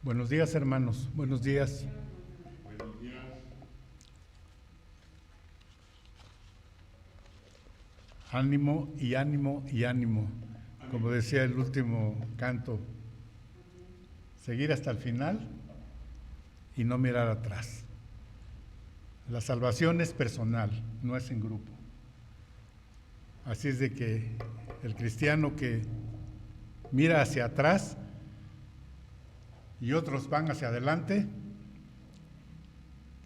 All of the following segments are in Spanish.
Buenos días, hermanos. Buenos días. Buenos días. Ánimo y ánimo y ánimo. Como decía el último canto, seguir hasta el final y no mirar atrás. La salvación es personal, no es en grupo. Así es de que el cristiano que mira hacia atrás y otros van hacia adelante,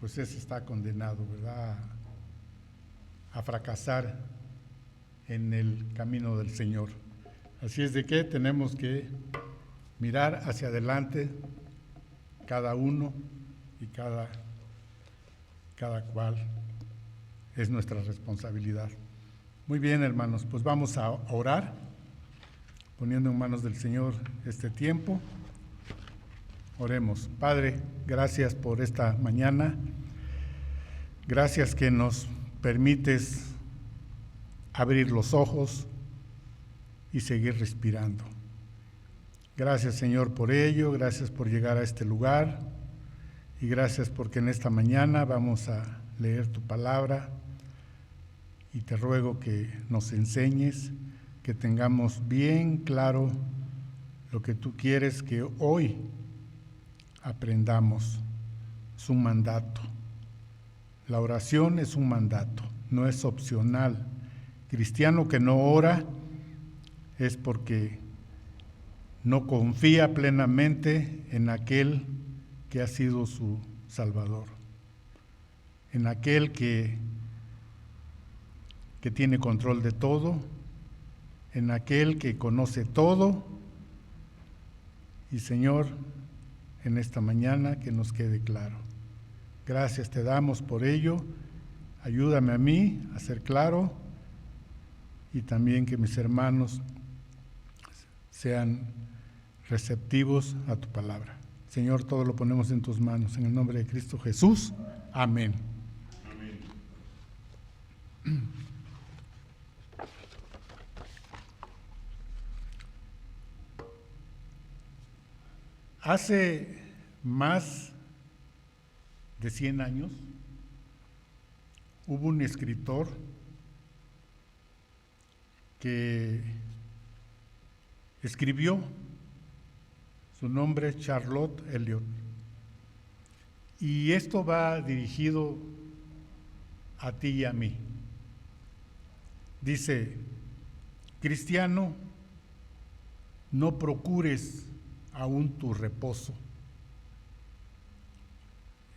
pues ese está condenado, ¿verdad?, a fracasar en el camino del Señor. Así es de que tenemos que mirar hacia adelante cada uno y cada cual. Es nuestra responsabilidad. Muy bien, hermanos, pues vamos a orar, poniendo en manos del Señor este tiempo. Oremos. Padre, gracias por esta mañana. Gracias que nos permites abrir los ojos y seguir respirando. Gracias, Señor, por ello. Gracias por llegar a este lugar. Y gracias porque en esta mañana vamos a leer tu palabra. Y te ruego que nos enseñes, que tengamos bien claro lo que tú quieres que hoy aprendamos. Es un mandato. La oración es un mandato, no es opcional. Cristiano que no ora es porque no confía plenamente en aquel que ha sido su Salvador, en aquel que tiene control de todo, en aquel que conoce todo. Y Señor, en esta mañana que nos quede claro. Gracias te damos por ello. Ayúdame a mí a ser claro y también que mis hermanos sean receptivos a tu palabra. Señor, todo lo ponemos en tus manos. En el nombre de Cristo Jesús. Amén. Amén. Hace más de 100 años hubo un escritor que escribió, su nombre es Charlotte Eliot, y esto va dirigido a ti y a mí. Dice: cristiano, no procures aún tu reposo.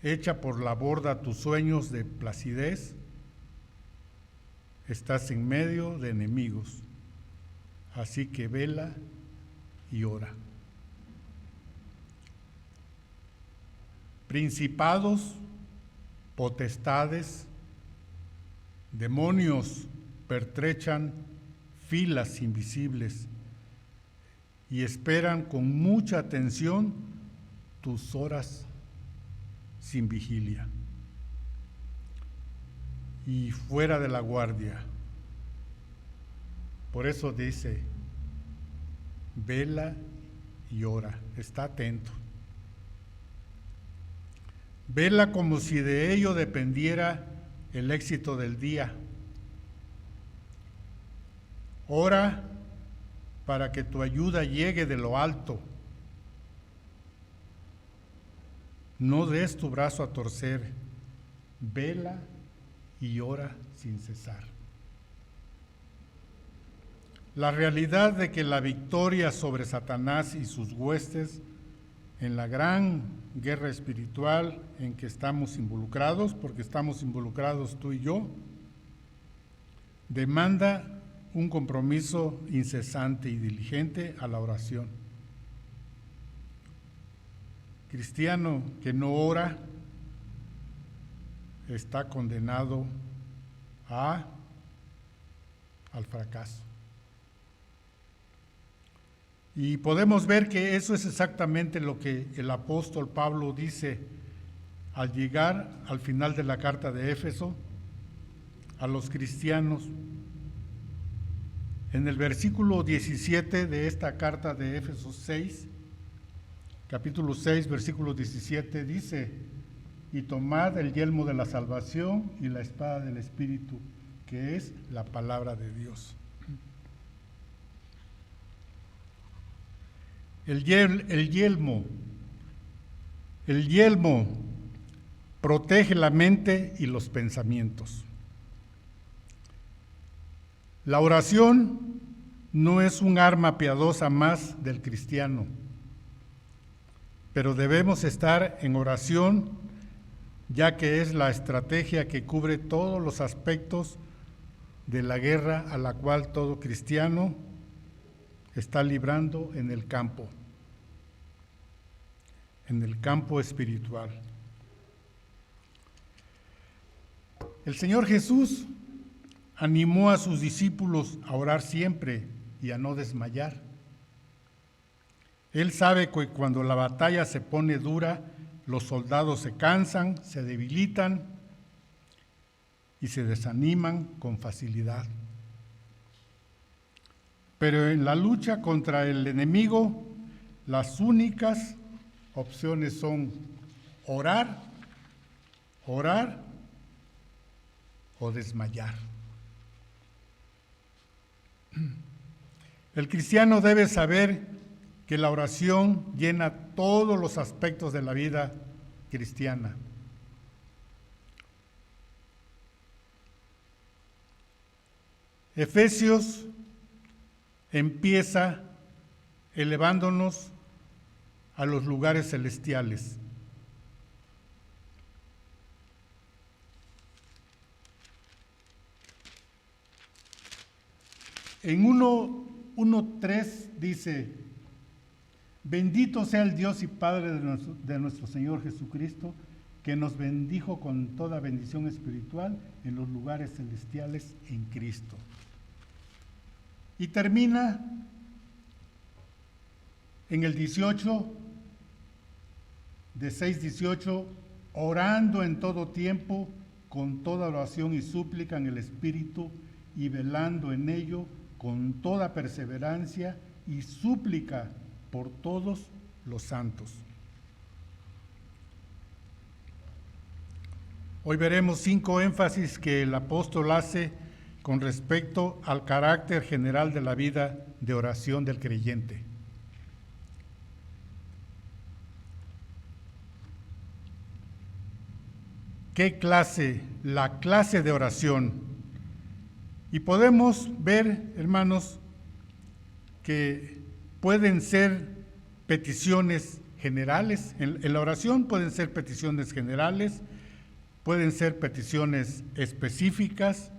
Echa por la borda tus sueños de placidez. Estás en medio de enemigos, así que vela y ora. Principados, potestades, demonios pertrechan filas invisibles y esperan con mucha atención tus horas sin vigilia y fuera de la guardia. Por eso dice: vela y ora, está atento. Vela como si de ello dependiera el éxito del día. Ora para que tu ayuda llegue de lo alto. No des tu brazo a torcer. Vela y ora sin cesar. La realidad de que la victoria sobre Satanás y sus huestes en la gran guerra espiritual en que estamos involucrados, porque estamos involucrados tú y yo, demanda un compromiso incesante y diligente a la oración. Cristiano que no ora está condenado al fracaso. Y podemos ver que eso es exactamente lo que el apóstol Pablo dice al llegar al final de la carta de Éfeso a los cristianos. En el versículo 17 de esta carta de Éfesos 6, capítulo 6, versículo 17, dice: y tomad el yelmo de la salvación y la espada del Espíritu, que es la palabra de Dios. El yelmo protege la mente y los pensamientos. La oración no es un arma piadosa más del cristiano, pero debemos estar en oración, ya que es la estrategia que cubre todos los aspectos de la guerra a la cual todo cristiano está librando en el campo espiritual. El Señor Jesús animó a sus discípulos a orar siempre y a no desmayar. Él sabe que cuando la batalla se pone dura, los soldados se cansan, se debilitan y se desaniman con facilidad. Pero en la lucha contra el enemigo, las únicas opciones son orar o desmayar. El cristiano debe saber que la oración llena todos los aspectos de la vida cristiana. Efesios empieza elevándonos a los lugares celestiales. En 1:3 dice: bendito sea el Dios y Padre de nuestro Señor Jesucristo, que nos bendijo con toda bendición espiritual en los lugares celestiales en Cristo. Y termina en el 18, de 6:18, orando en todo tiempo, con toda oración y súplica en el Espíritu, y velando en ello con toda perseverancia y súplica por todos los santos. Hoy veremos 5 énfasis que el apóstol hace con respecto al carácter general de la vida de oración del creyente. ¿Qué clase? La clase de oración. Y podemos ver, hermanos, que pueden ser peticiones generales. En la oración pueden ser peticiones generales, pueden ser peticiones específicas,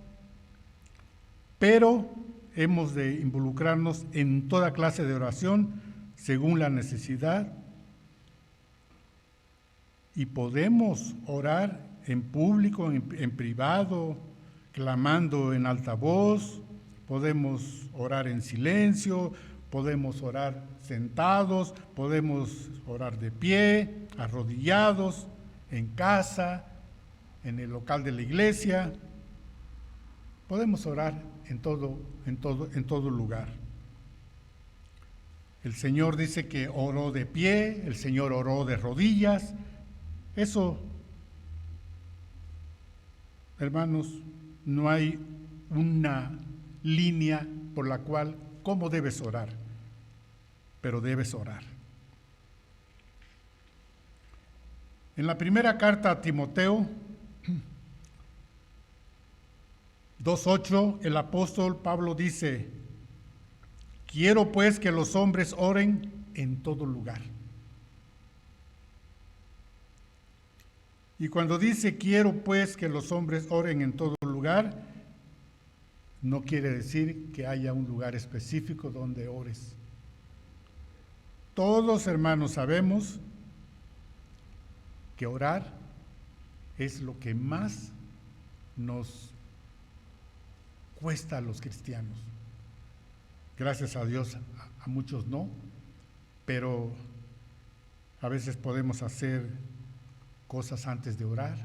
pero hemos de involucrarnos en toda clase de oración según la necesidad. Y podemos orar en público, en privado, clamando en alta voz, podemos orar en silencio, podemos orar sentados, podemos orar de pie, arrodillados, en casa, en el local de la iglesia. Podemos orar en todo lugar. El Señor dice que oró de pie, el Señor oró de rodillas. Eso, hermanos, no hay una línea por la cual cómo debes orar, pero debes orar. En la primera carta a Timoteo 2:8, el apóstol Pablo dice: quiero pues que los hombres oren en todo lugar. Y cuando dice quiero pues que los hombres oren en todo lugar, no quiere decir que haya un lugar específico donde ores. Todos, hermanos, sabemos que orar es lo que más nos cuesta a los cristianos. Gracias a Dios, a muchos no, pero a veces podemos hacer cosas antes de orar.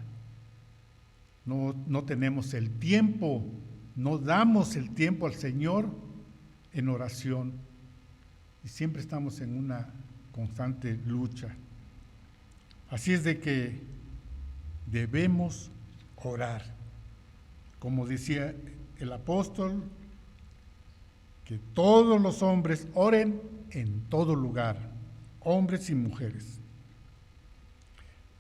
No tenemos el tiempo, no damos el tiempo al Señor en oración. Y siempre estamos en una constante lucha. Así es de que debemos orar. Como decía el apóstol, que todos los hombres oren en todo lugar, hombres y mujeres.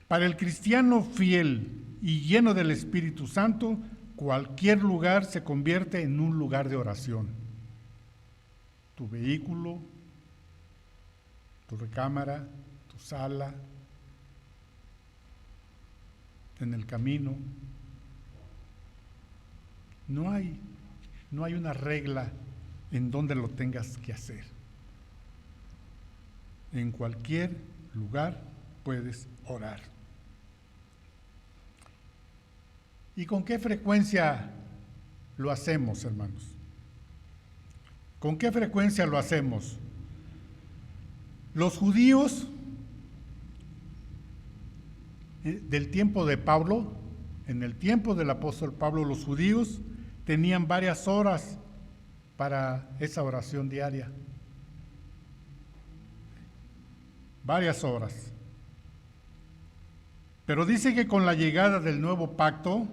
Para el cristiano fiel y lleno del Espíritu Santo, cualquier lugar se convierte en un lugar de oración. Tu vehículo, tu recámara, tu sala, en el camino. No hay una regla en donde lo tengas que hacer. En cualquier lugar puedes orar. ¿Y con qué frecuencia lo hacemos, hermanos? ¿Con qué frecuencia lo hacemos? Los judíos del tiempo de Pablo, en el tiempo del apóstol Pablo, los judíos tenían varias horas para esa oración diaria. Varias horas. Pero dice que con la llegada del nuevo pacto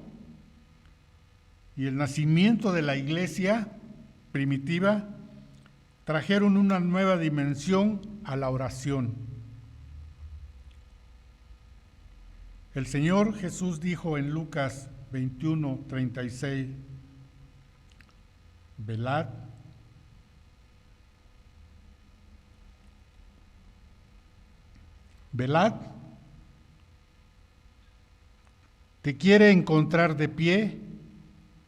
y el nacimiento de la iglesia primitiva, trajeron una nueva dimensión a la oración. El Señor Jesús dijo en Lucas 21:36, velad, velad, te quiere encontrar de pie,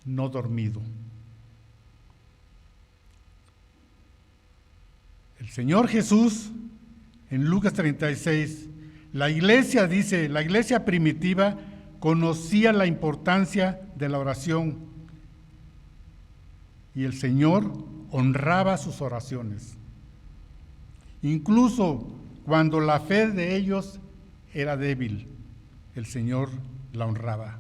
no dormido. El Señor Jesús, en Lucas 36, la iglesia primitiva conocía la importancia de la oración y el Señor honraba sus oraciones. Incluso cuando la fe de ellos era débil, el Señor la honraba.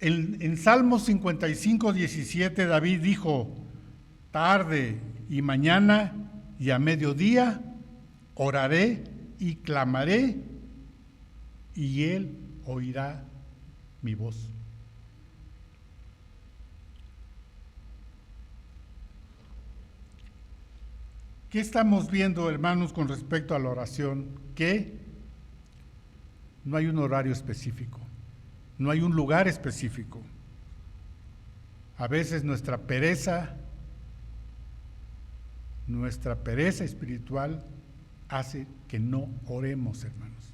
En Salmos 55:17 David dijo, tarde y mañana y a mediodía oraré y clamaré y Él oirá mi voz. ¿Qué estamos viendo, hermanos, con respecto a la oración? Que no hay un horario específico, no hay un lugar específico. A veces nuestra pereza espiritual hace que no oremos, hermanos.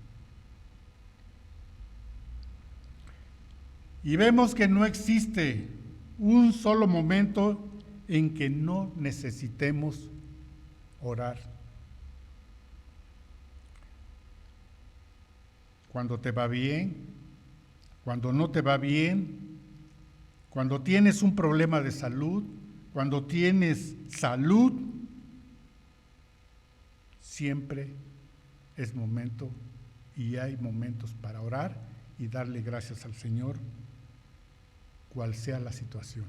Y vemos que no existe un solo momento en que no necesitemos orar. Cuando te va bien, cuando no te va bien, cuando tienes un problema de salud, cuando tienes salud, siempre es momento y hay momentos para orar y darle gracias al Señor, cual sea la situación.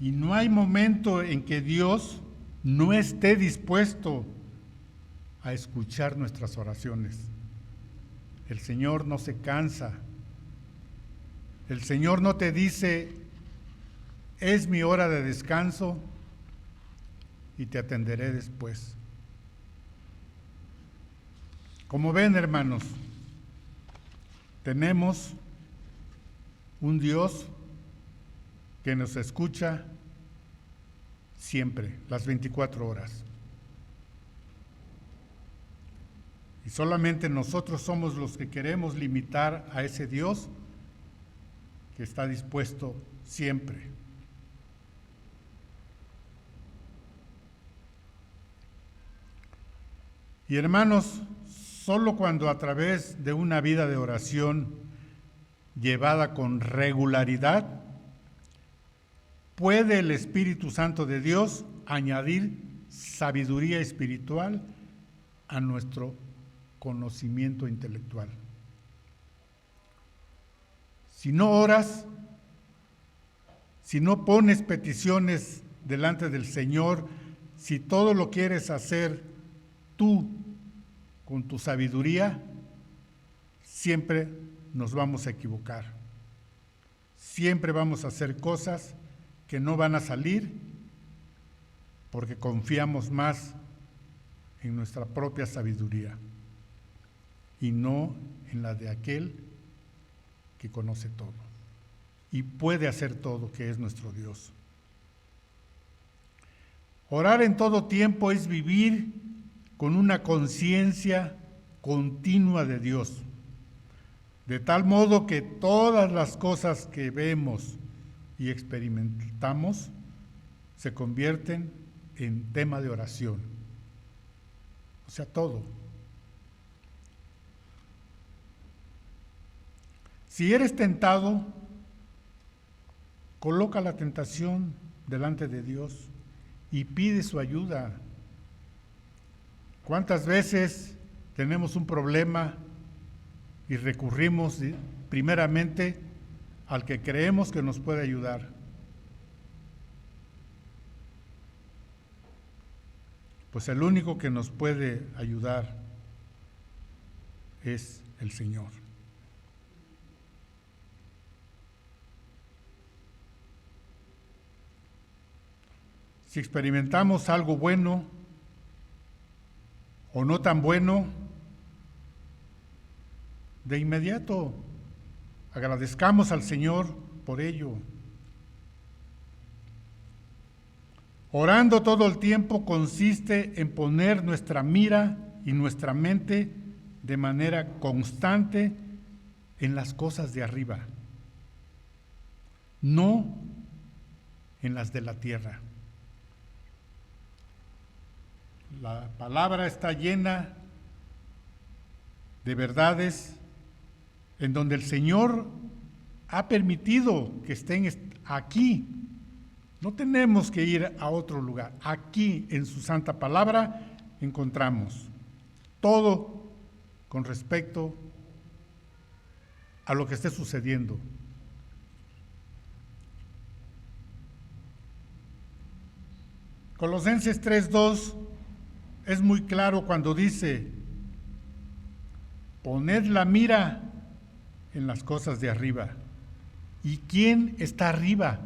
Y no hay momento en que Dios no esté dispuesto a escuchar nuestras oraciones. El Señor no se cansa. El Señor no te dice, es mi hora de descanso y te atenderé después. Como ven, hermanos, tenemos un Dios que nos escucha siempre, las 24 horas. Y solamente nosotros somos los que queremos limitar a ese Dios que está dispuesto siempre. Y hermanos, solo cuando a través de una vida de oración llevada con regularidad, puede el Espíritu Santo de Dios añadir sabiduría espiritual a nuestro conocimiento intelectual. Si no oras, si no pones peticiones delante del Señor, si todo lo quieres hacer tú con tu sabiduría, siempre nos vamos a equivocar. Siempre vamos a hacer cosas que no van a salir porque confiamos más en nuestra propia sabiduría y no en la de aquel que conoce todo y puede hacer todo, que es nuestro Dios. Orar en todo tiempo es vivir con una conciencia continua de Dios, de tal modo que todas las cosas que vemos y experimentamos se convierten en tema de oración. O sea, todo. Si eres tentado, coloca la tentación delante de Dios y pide su ayuda. ¿Cuántas veces tenemos un problema y recurrimos primeramente al que creemos que nos puede ayudar? Pues el único que nos puede ayudar es el Señor. Si experimentamos algo bueno o no tan bueno, de inmediato agradezcamos al Señor por ello. Orando todo el tiempo consiste en poner nuestra mira y nuestra mente de manera constante en las cosas de arriba, no en las de la tierra. La palabra está llena de verdades en donde el Señor ha permitido que estén aquí. No tenemos que ir a otro lugar. Aquí en su santa palabra encontramos todo con respecto a lo que esté sucediendo. Colosenses 3:2 es muy claro cuando dice: poned la mira en las cosas de arriba. ¿Y quién está arriba?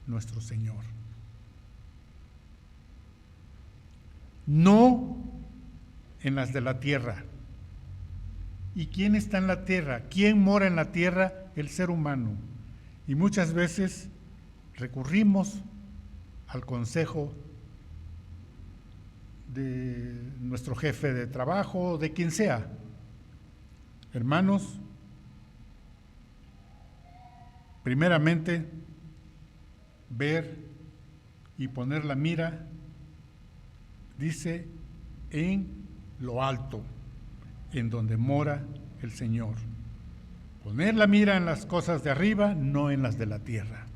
Nuestro Señor. No en las de la tierra. ¿Y quién está en la tierra? ¿Quién mora en la tierra? El ser humano. Y muchas veces recurrimos al consejo de nuestro jefe de trabajo, de quien sea. Hermanos, primeramente, ver y poner la mira, dice, en lo alto, en donde mora el Señor. Poner la mira en las cosas de arriba, no en las de la tierra.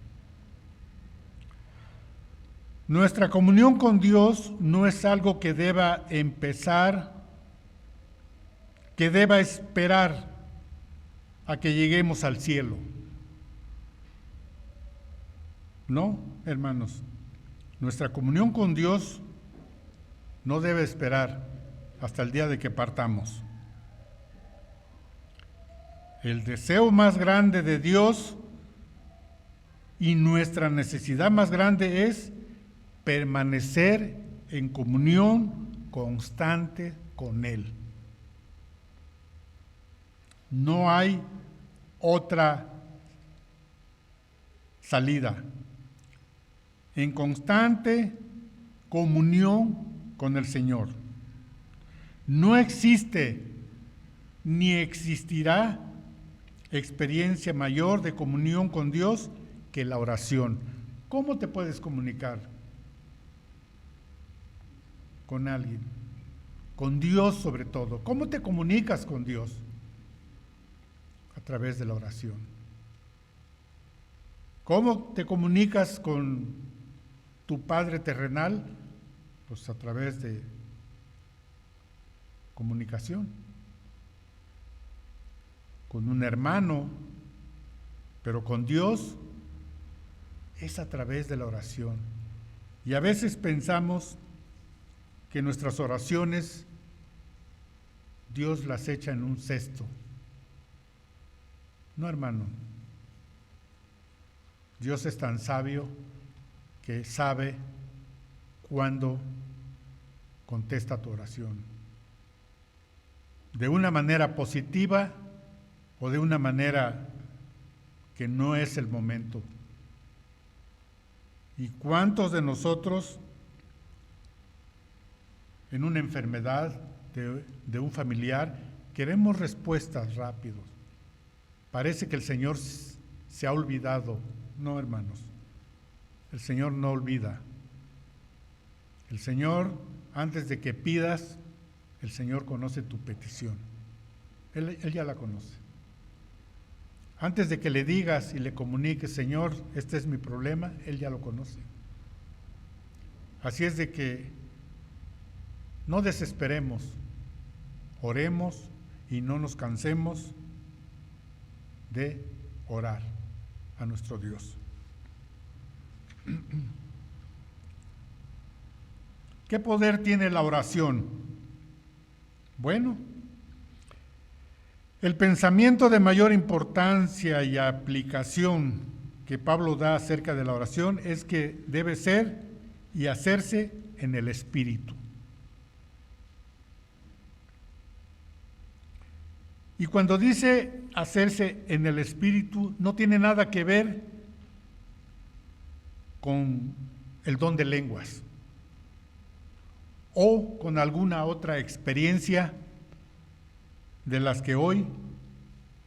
Nuestra comunión con Dios no es algo que deba empezar, que deba esperar a que lleguemos al cielo. No, hermanos, nuestra comunión con Dios no debe esperar hasta el día de que partamos. El deseo más grande de Dios y nuestra necesidad más grande es permanecer en comunión constante con Él. No hay otra salida. En constante comunión con el Señor. No existe ni existirá experiencia mayor de comunión con Dios que la oración. ¿Cómo te puedes comunicar con alguien? Con Dios sobre todo. ¿Cómo te comunicas con Dios? A través de la oración. ¿Cómo te comunicas con tu Padre terrenal? Pues a través de comunicación. Con un hermano, pero con Dios es a través de la oración. Y a veces pensamos que nuestras oraciones Dios las echa en un cesto. No, hermano. Dios es tan sabio que sabe cuándo contesta tu oración. De una manera positiva o de una manera que no es el momento. ¿Y cuántos de nosotros en una enfermedad de un familiar queremos respuestas rápidas? Parece que el Señor se ha olvidado. No, hermanos, el Señor no olvida. El Señor, antes de que pidas, el Señor conoce tu petición. Él ya la conoce. Antes de que le digas y le comuniques, Señor, este es mi problema, Él ya lo conoce. Así es de que no desesperemos, oremos y no nos cansemos de orar a nuestro Dios. ¿Qué poder tiene la oración? Bueno, el pensamiento de mayor importancia y aplicación que Pablo da acerca de la oración es que debe ser y hacerse en el Espíritu. Y cuando dice hacerse en el Espíritu, no tiene nada que ver con el don de lenguas o con alguna otra experiencia de las que hoy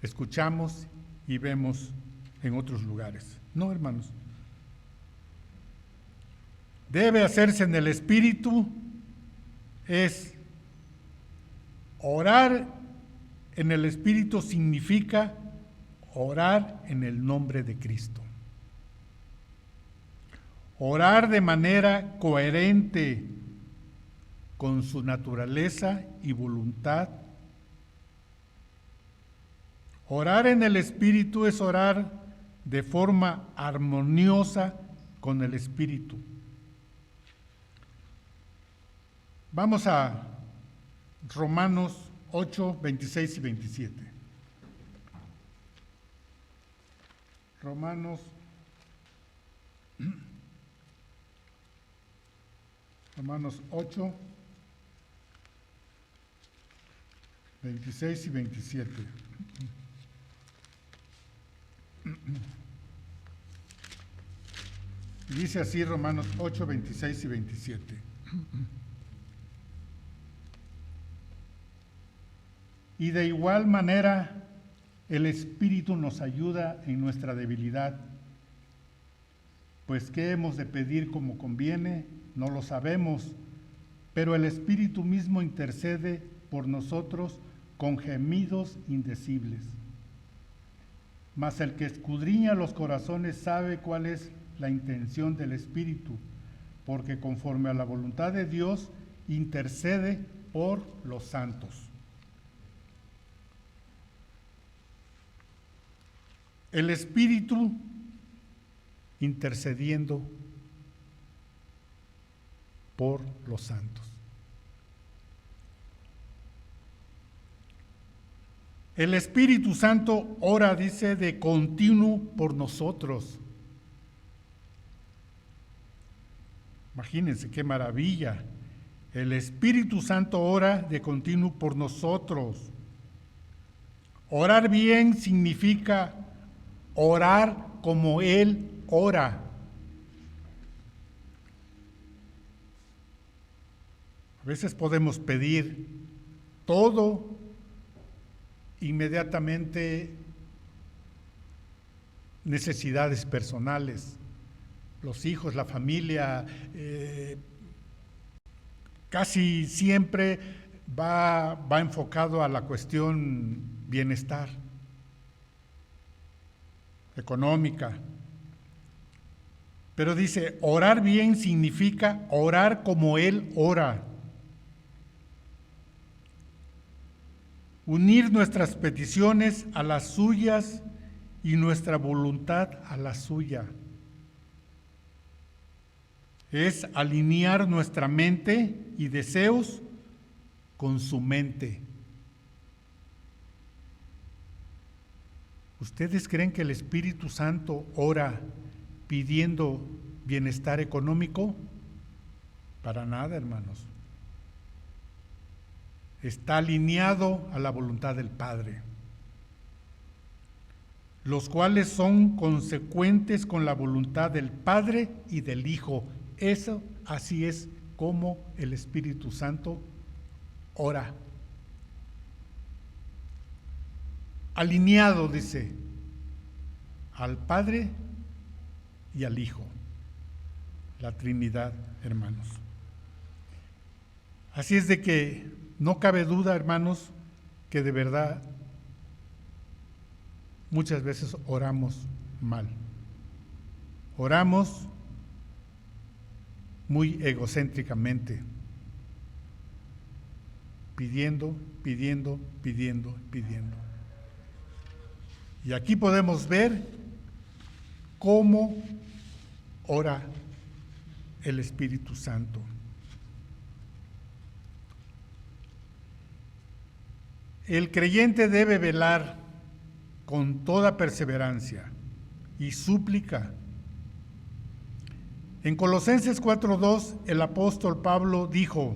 escuchamos y vemos en otros lugares. No, hermanos. Debe hacerse en el Espíritu, es orar en el Espíritu significa orar en el nombre de Cristo. Orar de manera coherente con su naturaleza y voluntad. Orar en el Espíritu es orar de forma armoniosa con el Espíritu. Vamos a Romanos 8, 26 y 27. Romanos 8, 26 y 27. Dice así Romanos 8, 26 y 27. Y de igual manera, el Espíritu nos ayuda en nuestra debilidad. Pues qué hemos de pedir como conviene, no lo sabemos, pero el Espíritu mismo intercede por nosotros con gemidos indecibles. Mas el que escudriña los corazones sabe cuál es la intención del Espíritu, porque conforme a la voluntad de Dios intercede por los santos. El Espíritu intercediendo por los santos. El Espíritu Santo ora, dice, de continuo por nosotros. Imagínense qué maravilla. El Espíritu Santo ora de continuo por nosotros. Orar bien significa orar como Él ora. A veces podemos pedir todo inmediatamente, necesidades personales, los hijos, la familia, casi siempre va enfocado a la cuestión bienestar económica. Pero dice, orar bien significa orar como Él ora. Unir nuestras peticiones a las suyas y nuestra voluntad a la suya. es alinear nuestra mente y deseos con su mente. ¿Ustedes creen que el Espíritu Santo ora pidiendo bienestar económico? Para nada, hermanos. Está alineado a la voluntad del Padre, los cuales son consecuentes con la voluntad del Padre y del Hijo. Eso, así es como el Espíritu Santo ora. Alineado, dice, al Padre y al Hijo, la Trinidad, hermanos. Así es de que no cabe duda, hermanos, que de verdad muchas veces oramos mal. Oramos muy egocéntricamente, pidiendo. Y aquí podemos ver cómo ora el Espíritu Santo. El creyente debe velar con toda perseverancia y súplica. En Colosenses 4:2 el apóstol Pablo dijo,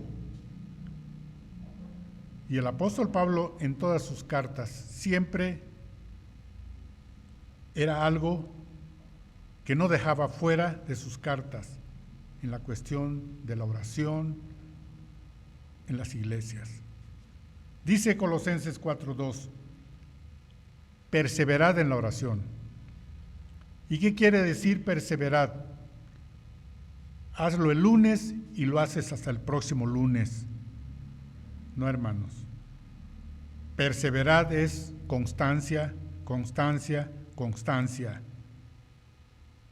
y el apóstol Pablo en todas sus cartas siempre era algo que no dejaba fuera de sus cartas en la cuestión de la oración en las iglesias. Dice Colosenses 4:2, perseverad en la oración. ¿Y qué quiere decir perseverad? Hazlo el lunes y lo haces hasta el próximo lunes. No, hermanos. Perseverad es constancia.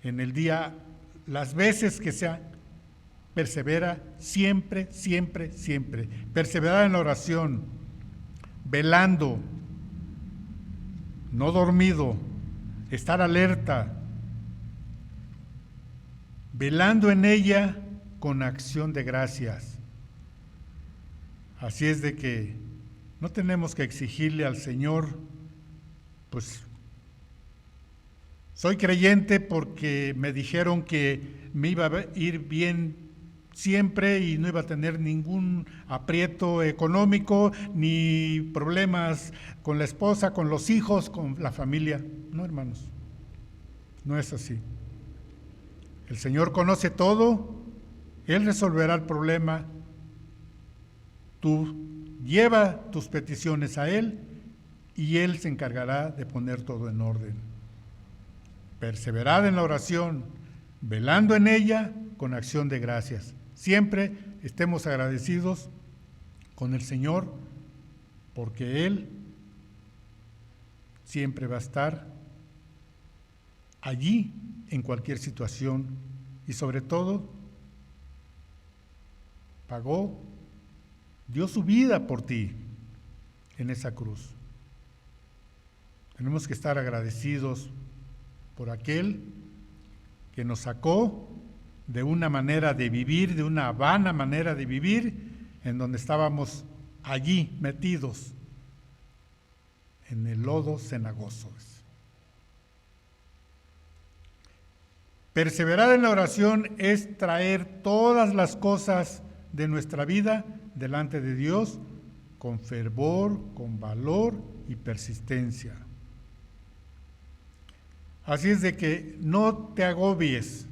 En el día, las veces que sea, persevera siempre. Perseverar en la oración, velando, no dormido, estar alerta, velando en ella con acción de gracias. Así es de que no tenemos que exigirle al Señor, pues, soy creyente porque me dijeron que me iba a ir bien siempre y no iba a tener ningún aprieto económico, ni problemas con la esposa, con los hijos, con la familia. No, hermanos, no es así. El Señor conoce todo, Él resolverá el problema. Tú lleva tus peticiones a Él y Él se encargará de poner todo en orden. Perseverad en la oración, velando en ella con acción de gracias. Siempre estemos agradecidos con el Señor, porque Él siempre va a estar allí en cualquier situación y sobre todo dio su vida por ti en esa cruz. Tenemos que estar agradecidos por aquel que nos sacó de una manera de vivir, de una vana manera de vivir, en donde estábamos allí metidos en el lodo cenagoso. Perseverar en la oración es traer todas las cosas de nuestra vida delante de Dios con fervor, con valor y persistencia. Así es de que no te agobies.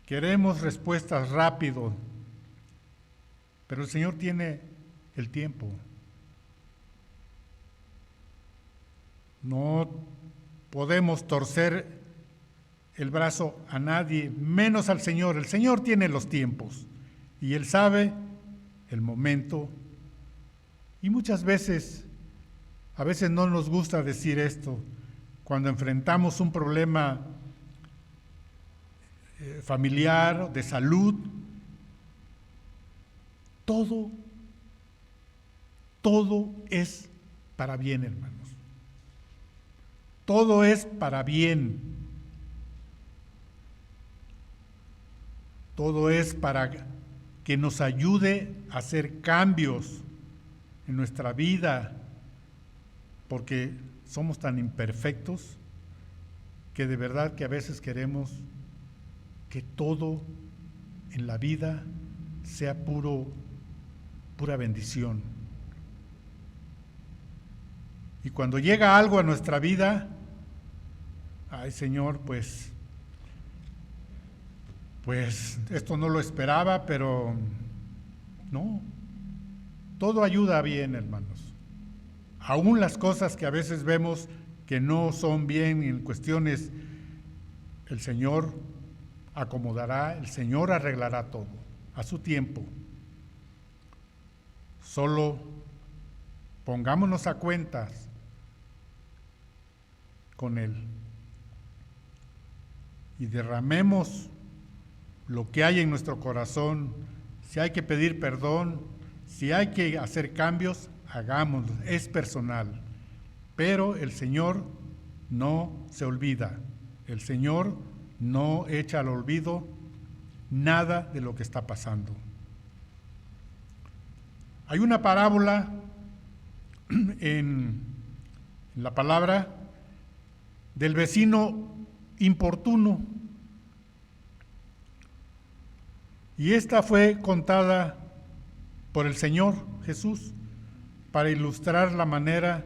Queremos respuestas rápido, pero el Señor tiene el tiempo. No podemos torcer el brazo a nadie, menos al Señor. El Señor tiene los tiempos y Él sabe el momento. Y muchas veces, a veces no nos gusta decir esto, cuando enfrentamos un problema familiar, de salud, todo es para bien, hermanos. Todo es para bien. Todo es para que nos ayude a hacer cambios en nuestra vida, porque somos tan imperfectos que de verdad que a veces queremos que todo en la vida sea pura bendición. Y cuando llega algo a nuestra vida, ay Señor, pues esto no lo esperaba, pero no, todo ayuda bien, hermanos. Aún las cosas que a veces vemos que no son bien en cuestiones, el Señor acomodará, el Señor arreglará todo a su tiempo. Solo pongámonos a cuentas con Él y derramemos lo que hay en nuestro corazón. Si hay que pedir perdón, si hay que hacer cambios, hagámoslo, es personal. Pero el Señor no se olvida, el Señor no echa al olvido nada de lo que está pasando. Hay una parábola en la palabra del vecino importuno, y esta fue contada por el Señor Jesús para ilustrar la manera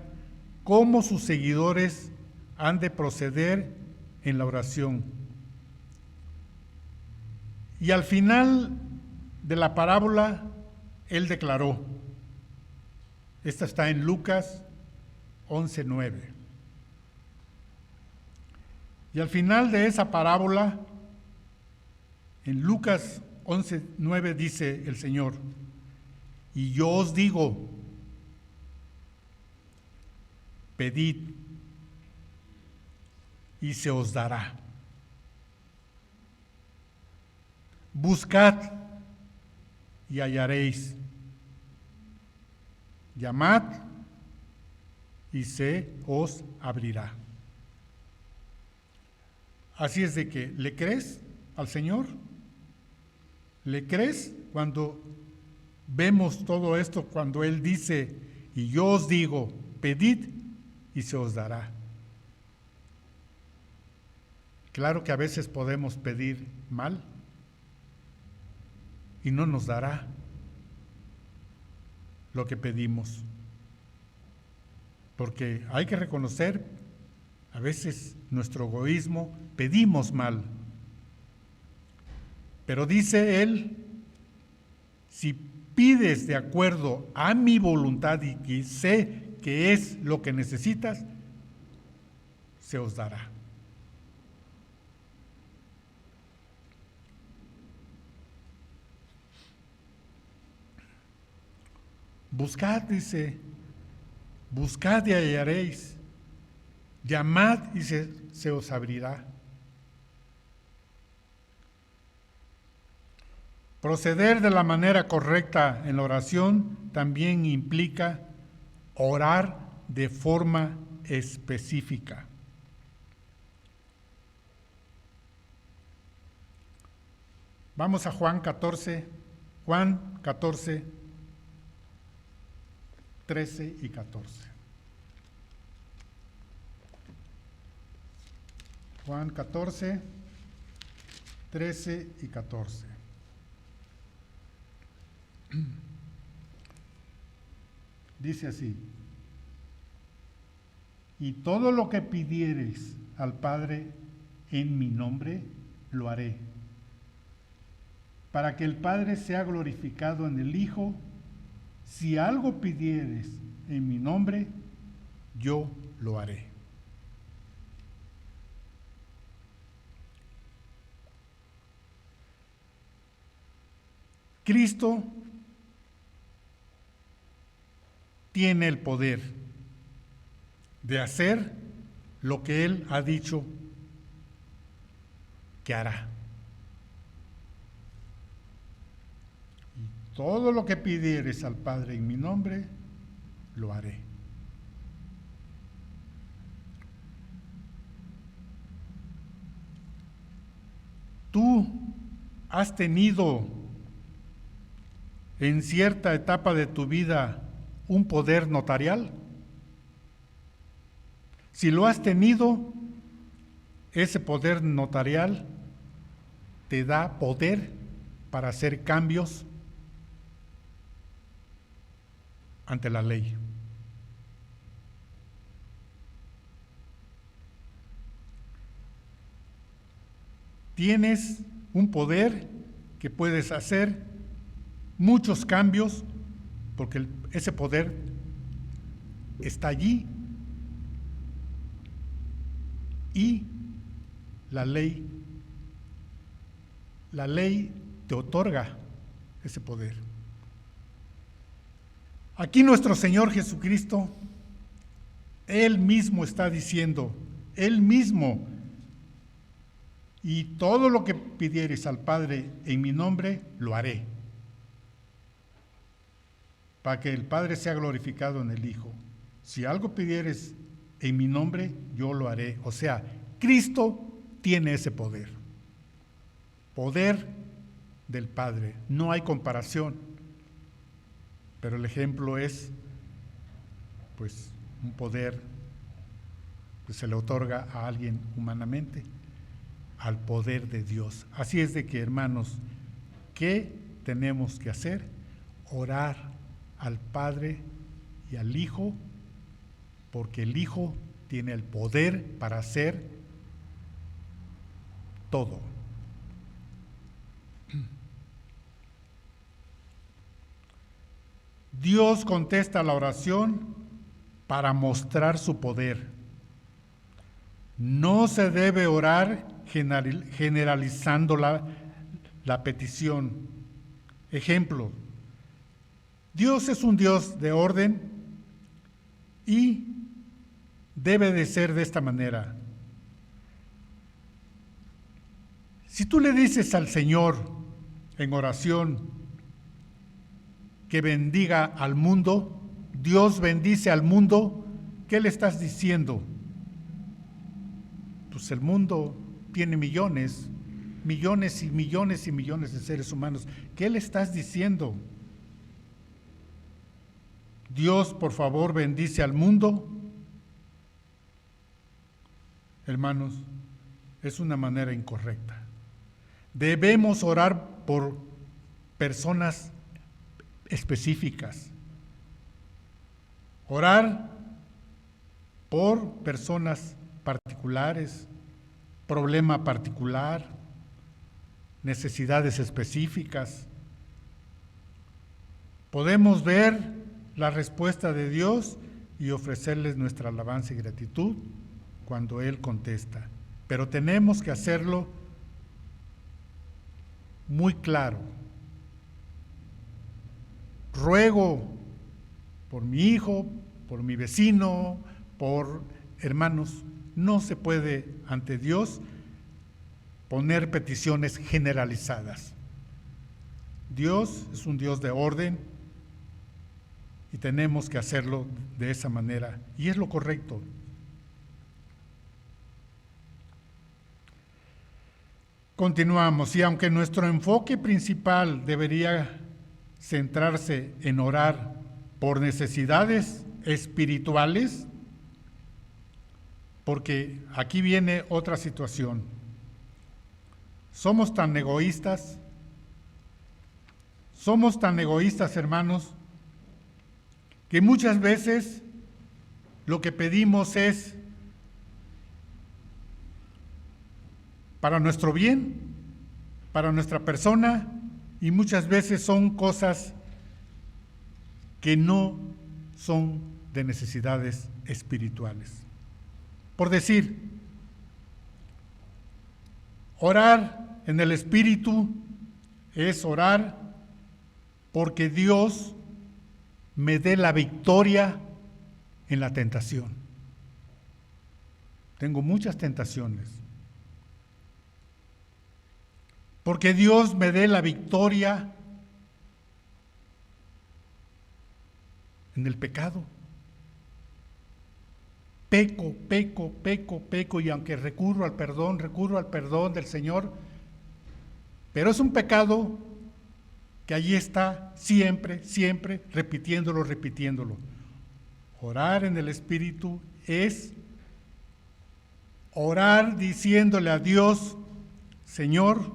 cómo sus seguidores han de proceder en la oración. Y al final de la parábola, Él declaró, esta está en Lucas 11:9. Y al final de esa parábola, en Lucas 11:9 dice el Señor, y yo os digo, pedid y se os dará. Buscad y hallaréis. Llamad y se os abrirá. Así es de que, ¿le crees al Señor? ¿Le crees cuando vemos todo esto, cuando Él dice, y yo os digo, pedid y se os dará? Claro que a veces podemos pedir mal y no nos dará lo que pedimos, porque hay que reconocer, a veces nuestro egoísmo, pedimos mal. Pero dice Él, si pides de acuerdo a mi voluntad y que sé que es lo que necesitas, se os dará. Buscad, dice, buscad y hallaréis, llamad y se os abrirá. Proceder de la manera correcta en la oración también implica orar de forma específica. Vamos a Juan 14, 13 y 14. Juan 14, 13 y 14. Dice así, y todo lo que pidiereis al Padre en mi nombre, lo haré, para que el Padre sea glorificado en el Hijo. Si algo pidieres en mi nombre, yo lo haré. Cristo tiene el poder de hacer lo que Él ha dicho que hará. Y todo lo que pidieres al Padre en mi nombre, lo haré. Tú has tenido en cierta etapa de tu vida un poder notarial? Si lo has tenido, ese poder notarial te da poder para hacer cambios ante la ley. Tienes un poder que puedes hacer muchos cambios porque ese poder está allí y la ley te otorga ese poder. Aquí nuestro Señor Jesucristo, Él mismo está diciendo, Él mismo, y todo lo que pidiereis al Padre en mi nombre, lo haré, para que el Padre sea glorificado en el Hijo. Si algo pidieres en mi nombre, yo lo haré. O sea, Cristo tiene ese poder. Poder del Padre. No hay comparación. Pero el ejemplo es, pues, un poder que se le otorga a alguien humanamente, al poder de Dios. Así es de que, hermanos, ¿qué tenemos que hacer? Orar al Padre y al Hijo, porque el Hijo tiene el poder para hacer todo. Dios contesta la oración para mostrar su poder. No se debe orar generalizando la petición. Ejemplo, Dios es un Dios de orden y debe de ser de esta manera. Si tú le dices al Señor en oración que bendiga al mundo, Dios bendice al mundo, ¿qué le estás diciendo? Pues el mundo tiene millones y millones y millones de seres humanos. ¿Qué le estás diciendo? Dios, por favor, bendice al mundo. Hermanos, es una manera incorrecta. Debemos orar por personas específicas. Orar por personas particulares, problema particular, necesidades específicas. Podemos ver la respuesta de Dios y ofrecerles nuestra alabanza y gratitud cuando Él contesta. Pero tenemos que hacerlo muy claro. Ruego por mi hijo, por mi vecino, por hermanos. No se puede ante Dios poner peticiones generalizadas. Dios es un Dios de orden y tenemos que hacerlo de esa manera, y es lo correcto. Continuamos, y aunque nuestro enfoque principal debería centrarse en orar por necesidades espirituales, porque aquí viene otra situación. Somos tan egoístas, hermanos, que muchas veces lo que pedimos es para nuestro bien, para nuestra persona, y muchas veces son cosas que no son de necesidades espirituales. Por decir, orar en el Espíritu es orar porque Dios me dé la victoria en la tentación. Tengo muchas tentaciones. Porque Dios me dé la victoria en el pecado. Peco, y aunque recurro al perdón del Señor, Pero es un pecado que allí está siempre, siempre, repitiéndolo, repitiéndolo. Orar en el Espíritu es orar diciéndole a Dios: Señor,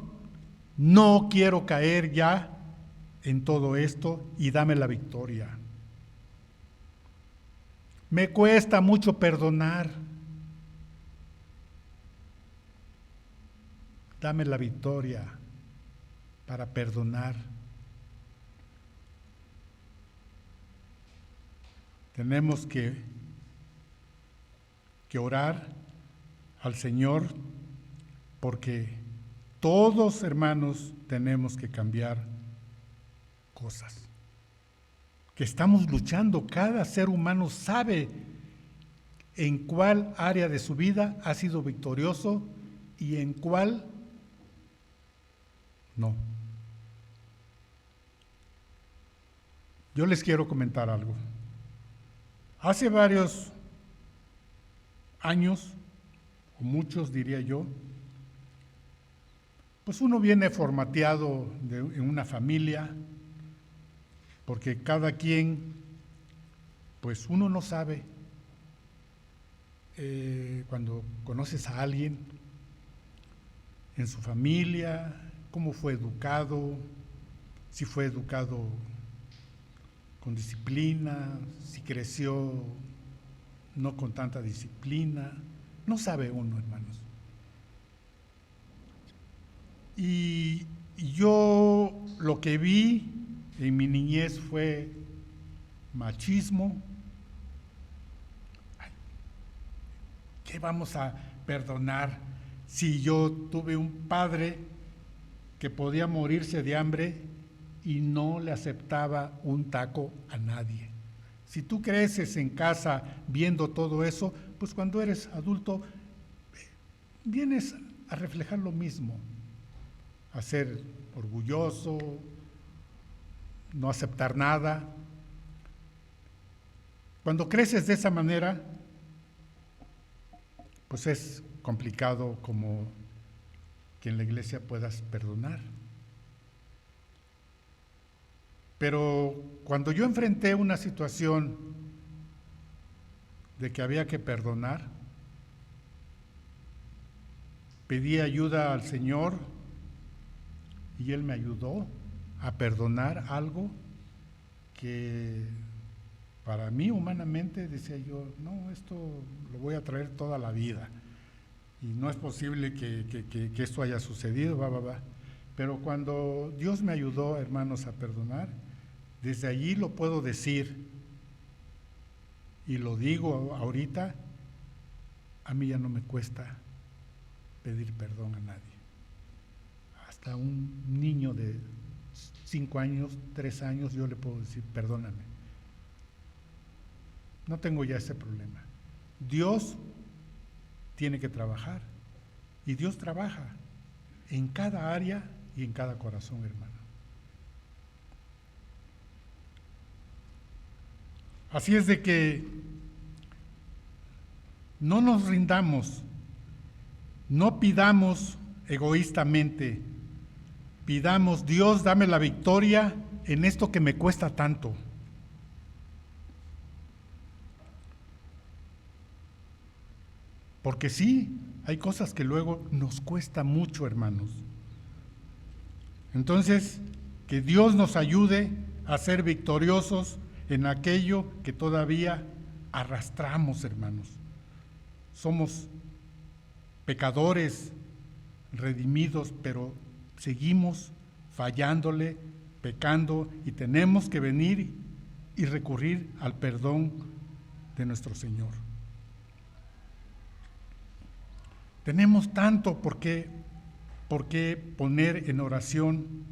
no quiero caer ya en todo esto y dame la victoria. Me cuesta mucho perdonar. Dame la victoria para perdonar. Tenemos que orar al Señor, porque todos, hermanos, tenemos que cambiar cosas que estamos luchando. Cada ser humano sabe en cuál área de su vida ha sido victorioso y en cuál no. Yo les quiero comentar algo. Hace varios años, o muchos diría yo, pues uno viene formateado en una familia, porque cada quien, pues uno no sabe, cuando conoces a alguien en su familia, cómo fue educado, si fue educado con disciplina, si creció no con tanta disciplina, no sabe uno, hermanos. Y yo lo que vi en mi niñez fue machismo. ¿Qué vamos a perdonar si yo tuve un padre que podía morirse de hambre y no le aceptaba un taco a nadie? Si tú creces en casa viendo todo eso, pues cuando eres adulto vienes a reflejar lo mismo, a ser orgulloso, no aceptar nada. Cuando creces de esa manera, pues es complicado como que en la iglesia puedas perdonar. Pero cuando yo enfrenté una situación de que había que perdonar, pedí ayuda al Señor y Él me ayudó a perdonar algo que para mí humanamente decía yo, no, esto lo voy a traer toda la vida y no es posible que esto haya sucedido, Pero cuando Dios me ayudó, hermanos, a perdonar, desde allí lo puedo decir y lo digo ahorita, a mí ya no me cuesta pedir perdón a nadie. Hasta un niño de 5 años, 3 años, yo le puedo decir, perdóname. No tengo ya ese problema. Dios tiene que trabajar y Dios trabaja en cada área y en cada corazón, hermano. Así es de que no nos rindamos, no pidamos egoístamente, pidamos: Dios, dame la victoria en esto que me cuesta tanto. Porque sí, hay cosas que luego nos cuesta mucho, hermanos. Entonces, que Dios nos ayude a ser victoriosos en aquello que todavía arrastramos, hermanos. Somos pecadores redimidos, pero seguimos fallándole, pecando, y tenemos que venir y recurrir al perdón de nuestro Señor. Tenemos tanto por qué poner en oración,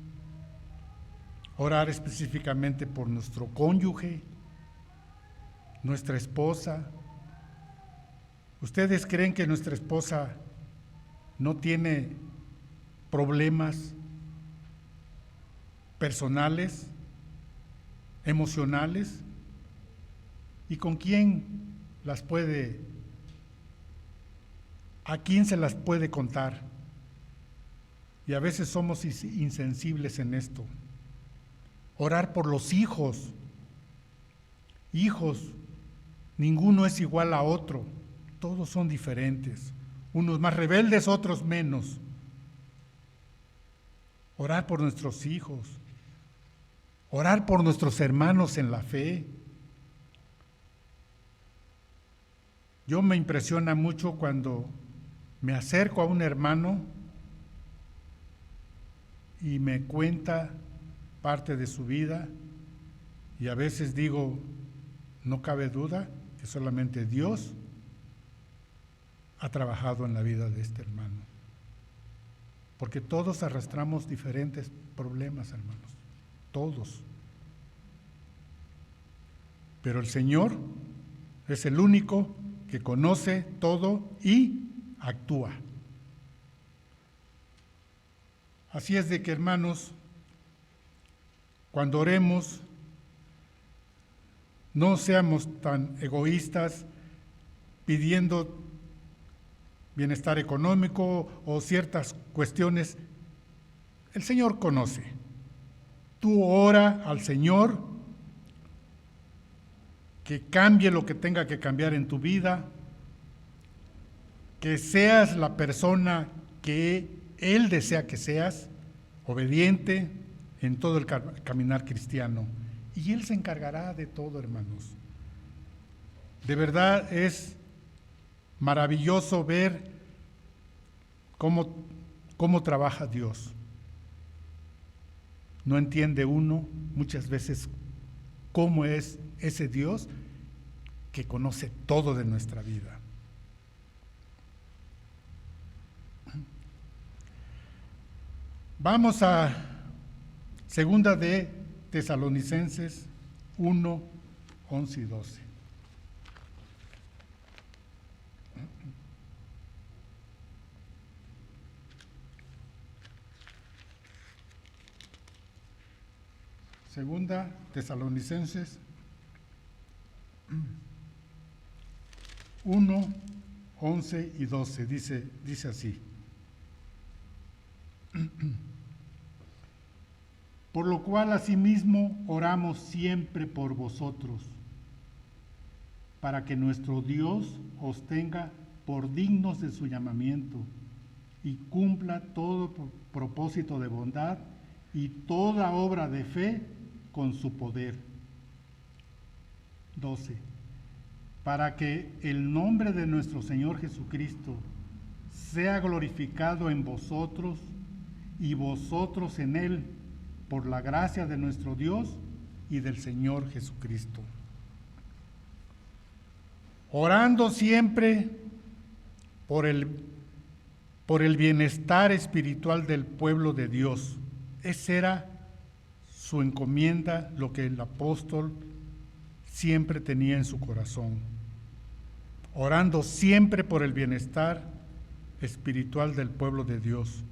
orar específicamente por nuestro cónyuge, nuestra esposa. ¿Ustedes creen que nuestra esposa no tiene problemas personales, emocionales? ¿Y con quién a quién se las puede contar? Y a veces somos insensibles en esto. Orar por los hijos. Hijos, ninguno es igual a otro. Todos son diferentes. Unos más rebeldes, otros menos. Orar por nuestros hijos. Orar por nuestros hermanos en la fe. Yo me impresiona mucho cuando me acerco a un hermano y me cuenta parte de su vida, y a veces digo, no cabe duda que solamente Dios ha trabajado en la vida de este hermano, porque todos arrastramos diferentes problemas, hermanos, todos, pero el Señor es el único que conoce todo y actúa. Así es de que, hermanos, cuando oremos, no seamos tan egoístas pidiendo bienestar económico o ciertas cuestiones. El Señor conoce. Tú ora al Señor que cambie lo que tenga que cambiar en tu vida, que seas la persona que Él desea que seas, obediente en todo el caminar cristiano. Y Él se encargará de todo, hermanos. De verdad es maravilloso ver cómo trabaja Dios. No entiende uno muchas veces cómo es ese Dios que conoce todo de nuestra vida. Vamos a segunda de Tesalonicenses 1, 11 y 12. Segunda Tesalonicenses 1, 11 y 12, dice así. Por lo cual asimismo oramos siempre por vosotros, para que nuestro Dios os tenga por dignos de su llamamiento y cumpla todo propósito de bondad y toda obra de fe con su poder. 12. Para que el nombre de nuestro Señor Jesucristo sea glorificado en vosotros y vosotros en Él, por la gracia de nuestro Dios y del Señor Jesucristo. Orando siempre por el bienestar espiritual del pueblo de Dios. Esa era su encomienda, lo que el apóstol siempre tenía en su corazón. Orando siempre por el bienestar espiritual del pueblo de Dios.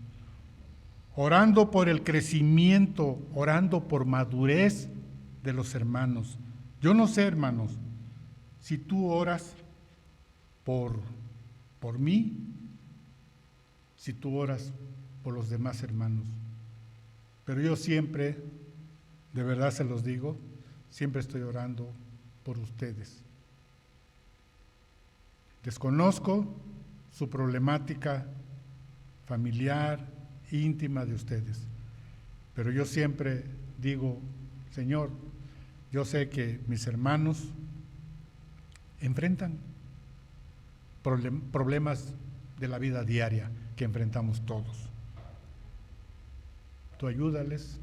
Orando por el crecimiento, orando por madurez de los hermanos. Yo no sé, hermanos, si tú oras por mí, si tú oras por los demás hermanos. Pero yo siempre, de verdad se los digo, siempre estoy orando por ustedes. Desconozco su problemática familiar, íntima de ustedes, pero yo siempre digo, Señor, yo sé que mis hermanos enfrentan problemas de la vida diaria que enfrentamos todos. Tú ayúdales,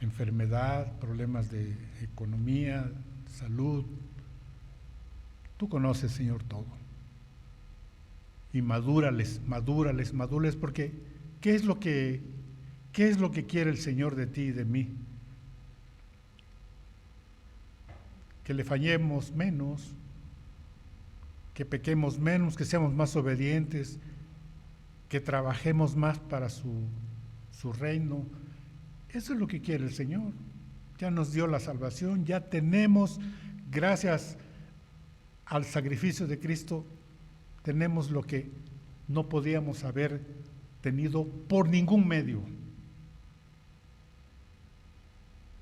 enfermedad, problemas de economía, salud. Tú conoces, Señor, todo. Y madúrales, porque ¿qué es lo que quiere el Señor de ti y de mí? Que le fallemos menos, que pequemos menos, que seamos más obedientes, que trabajemos más para su reino. Eso es lo que quiere el Señor. Ya nos dio la salvación, ya tenemos, gracias al sacrificio de Cristo, tenemos lo que no podíamos haber tenido por ningún medio.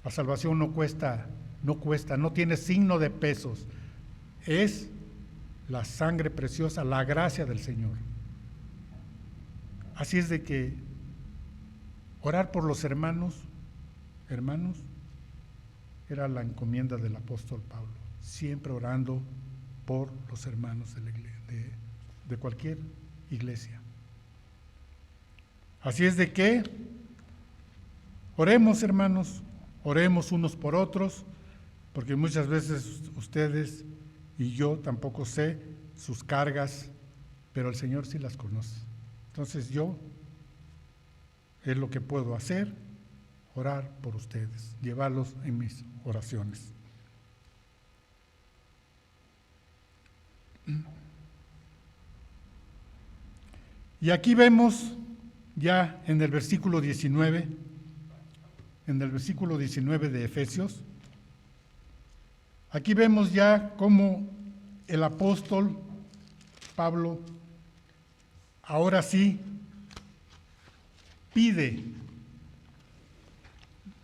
La salvación no cuesta, no tiene signo de pesos. Es la sangre preciosa, la gracia del Señor. Así es de que orar por los hermanos, era la encomienda del apóstol Pablo, siempre orando por los hermanos de cualquier iglesia. Así es de que oremos, hermanos, oremos unos por otros, porque muchas veces ustedes y yo tampoco sé sus cargas, pero el Señor sí las conoce. Entonces yo es lo que puedo hacer, orar por ustedes, llevarlos en mis oraciones. Y aquí vemos ya en el versículo 19, de Efesios, aquí vemos ya cómo el apóstol Pablo ahora sí pide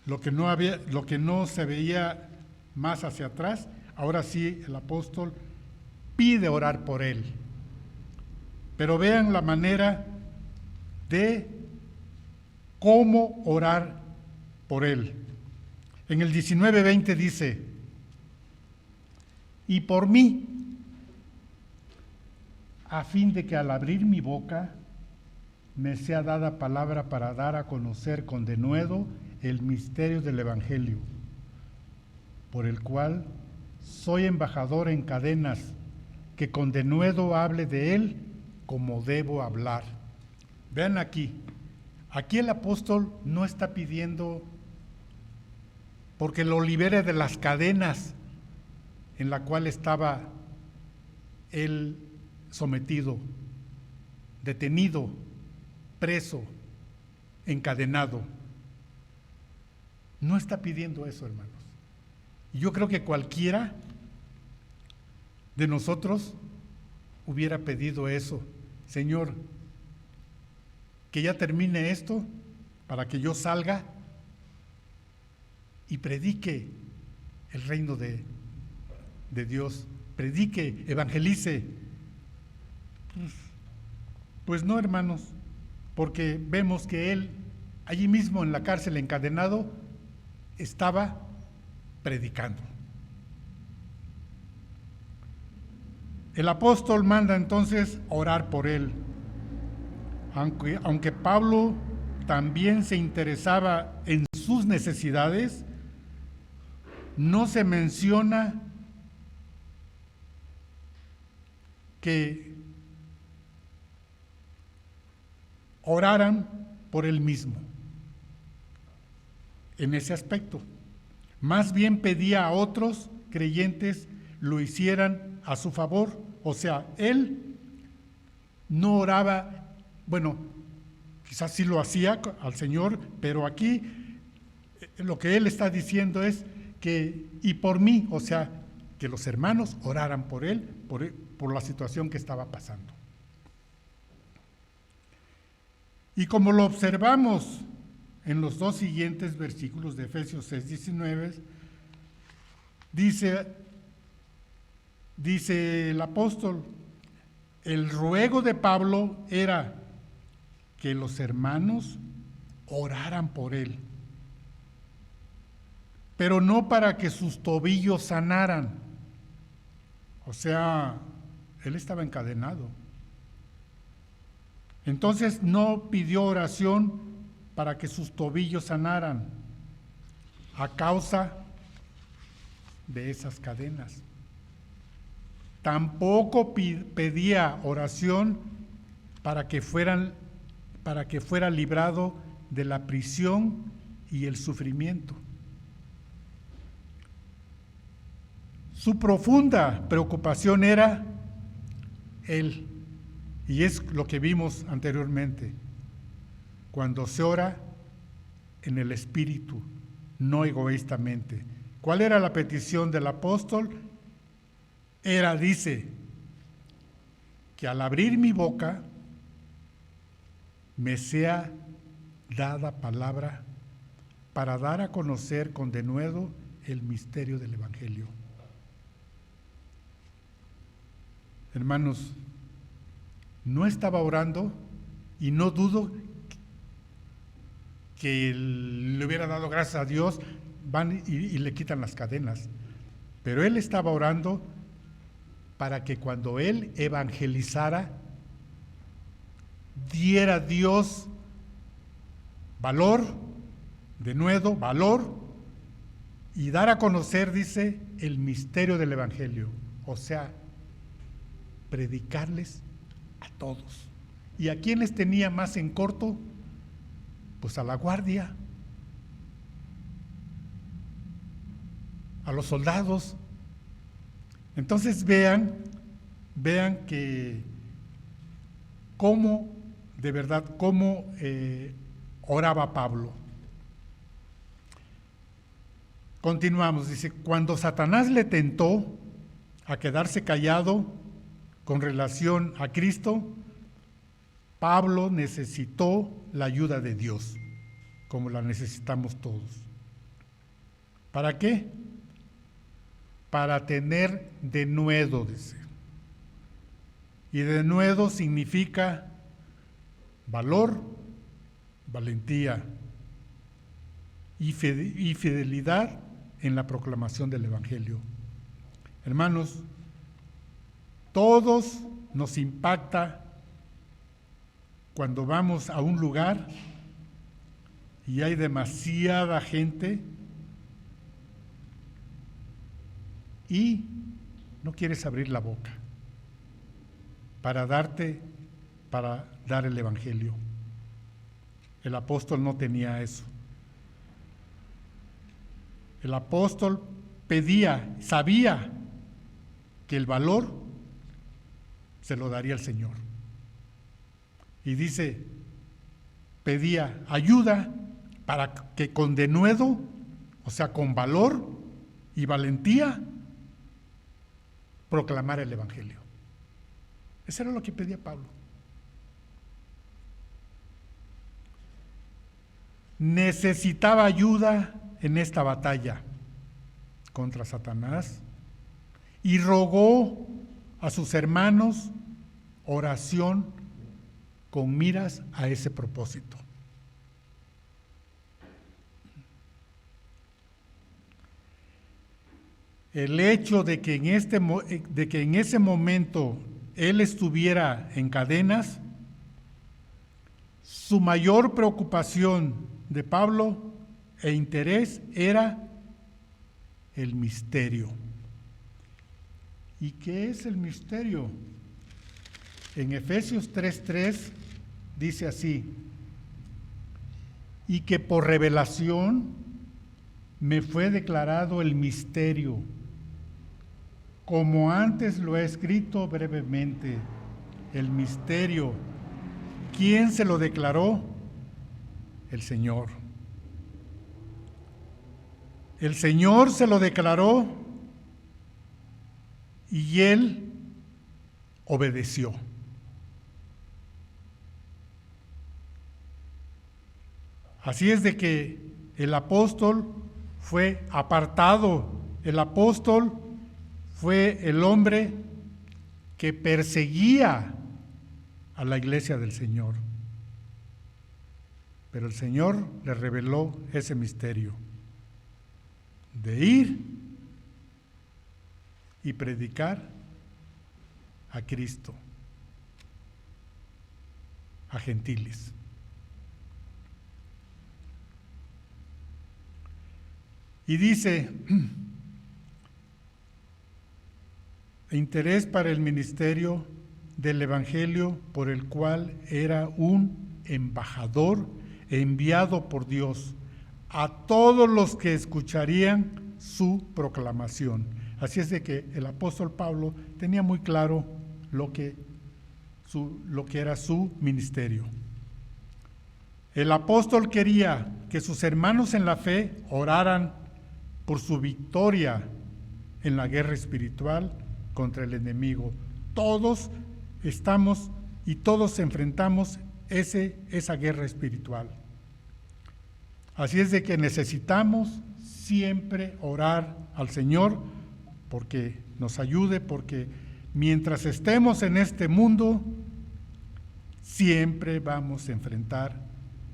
lo que no se veía más hacia atrás. Ahora sí el apóstol pide orar por él. Pero vean la manera de cómo orar por él. En el 19:20 dice: y por mí, a fin de que al abrir mi boca me sea dada palabra para dar a conocer con denuedo el misterio del Evangelio, por el cual soy embajador en cadenas, que con denuedo hable de él como debo hablar. Vean aquí el apóstol no está pidiendo porque lo libere de las cadenas en la cual estaba él sometido, detenido, preso, encadenado. No está pidiendo eso, hermanos. Y yo creo que cualquiera de nosotros hubiera pedido eso. Señor, que ya termine esto para que yo salga y predique el reino de Dios, predique, evangelice. Pues no, hermanos, porque vemos que él, allí mismo en la cárcel encadenado, estaba predicando. El apóstol manda entonces orar por él. Aunque Pablo también se interesaba en sus necesidades, no se menciona que oraran por él mismo en ese aspecto. Más bien pedía a otros creyentes lo hicieran a su favor. O sea, él no oraba, bueno, quizás sí lo hacía al Señor, pero aquí lo que él está diciendo es que, y por mí, o sea, que los hermanos oraran por él, por la situación que estaba pasando. Y como lo observamos en los dos siguientes versículos de Efesios 6:19, dice el apóstol, el ruego de Pablo era que los hermanos oraran por él, pero no para que sus tobillos sanaran. O sea, él estaba encadenado. Entonces no pidió oración para que sus tobillos sanaran a causa de esas cadenas. Tampoco pedía oración para que fuera librado de la prisión y el sufrimiento. Su profunda preocupación era él, y es lo que vimos anteriormente, cuando se ora en el Espíritu, no egoístamente. ¿Cuál era la petición del apóstol? Dice, que al abrir mi boca me sea dada palabra para dar a conocer con denuedo el misterio del Evangelio. Hermanos, no estaba orando y no dudo que le hubiera dado gracias a Dios, van y le quitan las cadenas. Pero él estaba orando para que cuando él evangelizara, diera Dios valor, denuedo, valor, y dar a conocer, dice, el misterio del Evangelio. O sea, predicarles a todos. ¿Y a quiénes tenía más en corto? Pues a la guardia, a los soldados. Entonces vean que cómo, de verdad, cómo oraba Pablo. Continuamos, dice, cuando Satanás le tentó a quedarse callado con relación a Cristo, Pablo necesitó la ayuda de Dios, como la necesitamos todos. ¿Para qué? Para tener denuedo, dice. Y denuedo significa valor, valentía y fidelidad en la proclamación del Evangelio. Hermanos, todos nos impacta cuando vamos a un lugar y hay demasiada gente y no quieres abrir la boca para dar el Evangelio. El apóstol no tenía eso. El apóstol sabía que el valor se lo daría el Señor. Y dice, pedía ayuda para que con denuedo, o sea, con valor y valentía, proclamara el Evangelio. Eso era lo que pedía Pablo. Necesitaba ayuda en esta batalla contra Satanás y rogó a sus hermanos oración con miras a ese propósito. El hecho de que en ese momento él estuviera en cadenas, su mayor preocupación de Pablo e interés era el misterio. ¿Y qué es el misterio? En Efesios 3:3 dice así: y que por revelación me fue declarado el misterio, como antes lo he escrito brevemente. El misterio, ¿quién se lo declaró? El Señor. El Señor se lo declaró y él obedeció. Así es de que el apóstol fue apartado, el apóstol fue el hombre que perseguía a la iglesia del Señor. Pero el Señor le reveló ese misterio de ir y predicar a Cristo, a gentiles. Y dice, interés para el ministerio del Evangelio por el cual era un embajador enviado por Dios a todos los que escucharían su proclamación. Así es de que el apóstol Pablo tenía muy claro lo que era su ministerio. El apóstol quería que sus hermanos en la fe oraran por su victoria en la guerra espiritual contra el enemigo. Todos estamos y todos enfrentamos esa guerra espiritual. Así es de que necesitamos siempre orar al Señor porque nos ayude, porque mientras estemos en este mundo, siempre vamos a enfrentar